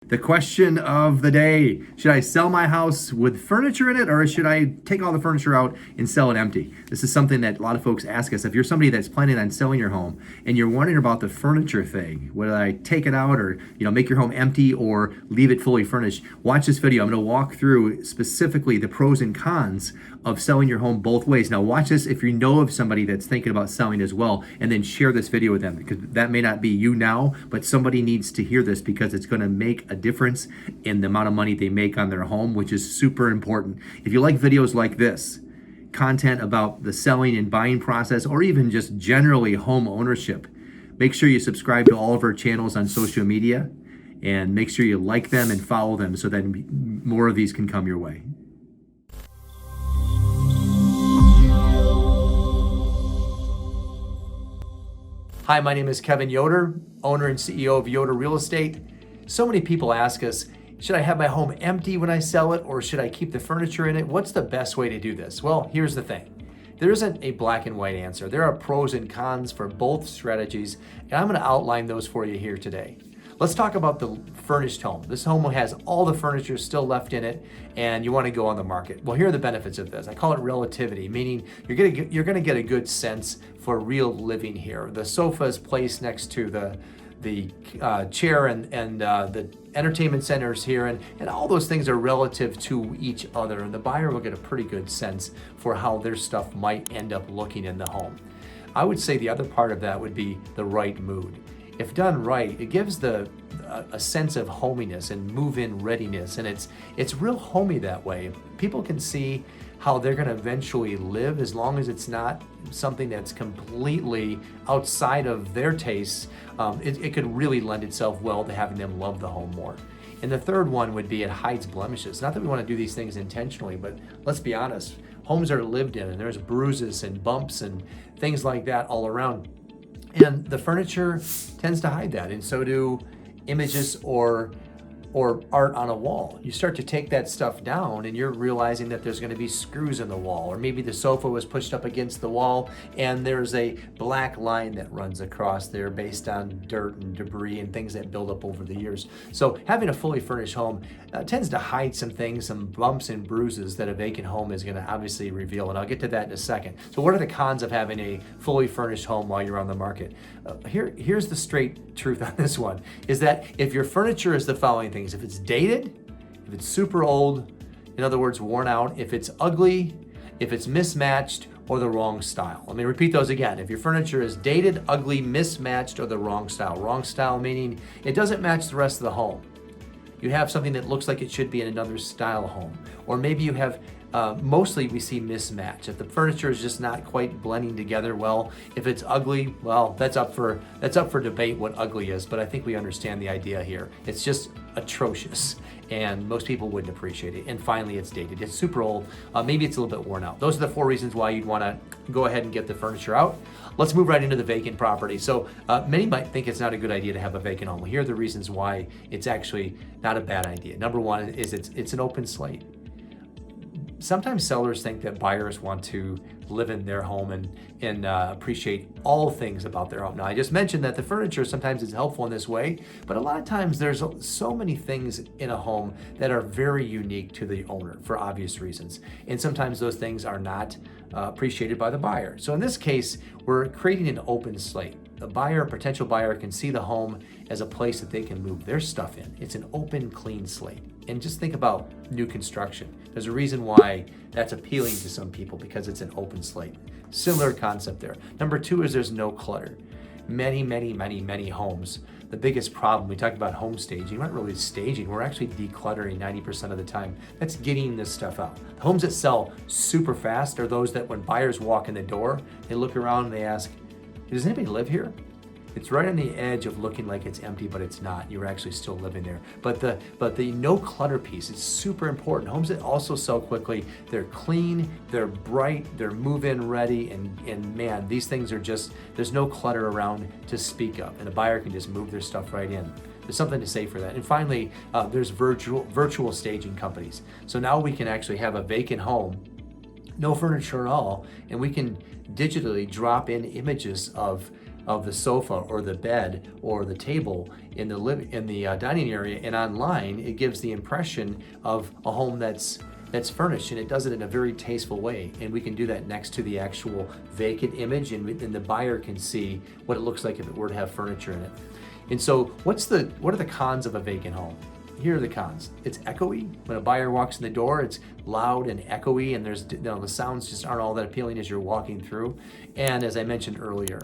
The question of the day: should I sell my house with furniture in it, or should I take all the furniture out and sell it empty? This is something that a lot of folks ask us. If you're somebody that's planning on selling your home and you're wondering about the furniture thing, whether I take it out or make your home empty or leave it fully furnished, watch this video. I'm going to walk through specifically the pros and cons of selling your home both ways. Now watch this if you know of somebody that's thinking about selling as well, and then share this video with them, because that may not be you now, but somebody needs to hear this because it's going to make a difference in the amount of money they make on their home, which is super important. If you like videos like this, content about the selling and buying process, or even just generally home ownership, make sure you subscribe to all of our channels on social media and make sure you like them and follow them so that more of these can come your way. Hi, my name is Kevin Yoder, owner and CEO of Yoder Real Estate. So many people ask us, should I have my home empty when I sell it, or should I keep the furniture in it? What's the best way to do this? Well, here's the thing. There isn't a black and white answer. There are pros and cons for both strategies, and I'm going to outline those for you here today. Let's talk about the furnished home. This home has all the furniture still left in it, and you want to go on the market. Well, here are the benefits of this. I call it relativity, meaning you're going to get a good sense for real living here. The sofa is placed next to the chair and the entertainment centers here, and all those things are relative to each other, and the buyer will get a pretty good sense for how their stuff might end up looking in the home. I would say the other part of that would be the right mood. If done right, it gives a sense of hominess and move-in readiness, and it's real homey that way. People can see how they're going to eventually live, as long as it's not something that's completely outside of their tastes. It could really lend itself well to having them love the home more. And the third one would be it hides blemishes. Not that we want to do these things intentionally, but let's be honest, homes are lived in, and there's bruises and bumps and things like that all around. And the furniture tends to hide that, and so do images or art on a wall. You start to take that stuff down and you're realizing that there's going to be screws in the wall, or maybe the sofa was pushed up against the wall and there's a black line that runs across there based on dirt and debris and things that build up over the years. So having a fully furnished home tends to hide some things, some bumps and bruises that a vacant home is going to obviously reveal, and I'll get to that in a second. So what are the cons of having a fully furnished home while you're on the market? Here's the straight truth on this one, is that if your furniture is the following things: if it's dated, if it's super old, in other words, worn out, if it's ugly, if it's mismatched, or the wrong style. Let me repeat those again. If your furniture is dated, ugly, mismatched, or the wrong style. Wrong style meaning it doesn't match the rest of the home. You have something that looks like it should be in another style home. Or maybe you have, mostly we see mismatch. If the furniture is just not quite blending together well, if it's ugly, well, that's up for debate what ugly is, but I think we understand the idea here. It's just atrocious, and most people wouldn't appreciate it. And finally, it's dated. It's super old. Maybe it's a little bit worn out. Those are the 4 reasons why you'd want to go ahead and get the furniture out. Let's move right into the vacant property. So many might think it's not a good idea to have a vacant home. Well, here are the reasons why it's actually not a bad idea. Number one is it's an open slate. Sometimes sellers think that buyers want to live in their home and appreciate all things about their home. Now, I just mentioned that the furniture sometimes is helpful in this way, but a lot of times there's so many things in a home that are very unique to the owner for obvious reasons. And sometimes those things are not appreciated by the buyer. So in this case, we're creating an open slate. The buyer, potential buyer, can see the home as a place that they can move their stuff in. It's an open, clean slate. And just think about new construction. There's a reason why that's appealing to some people, because it's an open slate. Similar concept there. Number 2 is there's no clutter. Many homes, the biggest problem, we talked about home staging. We're not really staging, we're actually decluttering 90% of the time. That's getting this stuff out. The homes that sell super fast are those that when buyers walk in the door, they look around and they ask, does anybody live here? It's right on the edge of looking like it's empty, but it's not. You're actually still living there. But the no clutter piece is super important. Homes that also sell quickly, they're clean, they're bright, they're move-in ready, and man, these things are just, there's no clutter around to speak of, and a buyer can just move their stuff right in. There's something to say for that. And finally, there's virtual staging companies. So now we can actually have a vacant home, no furniture at all, and we can digitally drop in images of of the sofa or the bed or the table in the dining area, and online it gives the impression of a home that's furnished, and it does it in a very tasteful way. And we can do that next to the actual vacant image, and the buyer can see what it looks like if it were to have furniture in it. And so what are the cons of a vacant home? Here are the cons. It's echoey. When a buyer walks in the door, it's loud and echoey, and the sounds just aren't all that appealing as you're walking through. And as I mentioned earlier,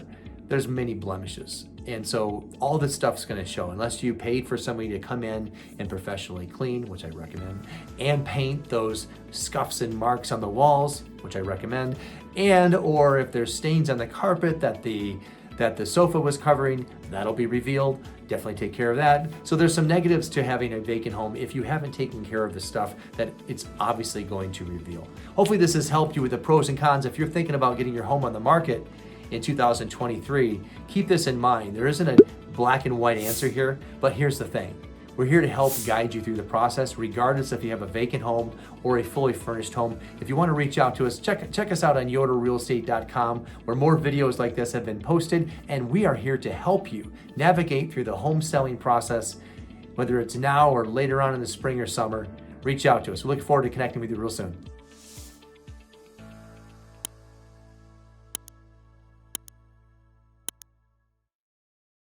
there's many blemishes. And so all this stuff's gonna show, unless you paid for somebody to come in and professionally clean, which I recommend, and paint those scuffs and marks on the walls, which I recommend, or if there's stains on the carpet that the sofa was covering, that'll be revealed. Definitely take care of that. So there's some negatives to having a vacant home if you haven't taken care of the stuff that it's obviously going to reveal. Hopefully this has helped you with the pros and cons. If you're thinking about getting your home on the market in 2023, keep this in mind. There isn't a black and white answer here, but here's the thing. We're here to help guide you through the process, regardless if you have a vacant home or a fully furnished home. If you want to reach out to us, check us out on yoderrealestate.com, where more videos like this have been posted, and we are here to help you navigate through the home selling process, whether it's now or later on in the spring or summer. Reach out to us. We look forward to connecting with you real soon.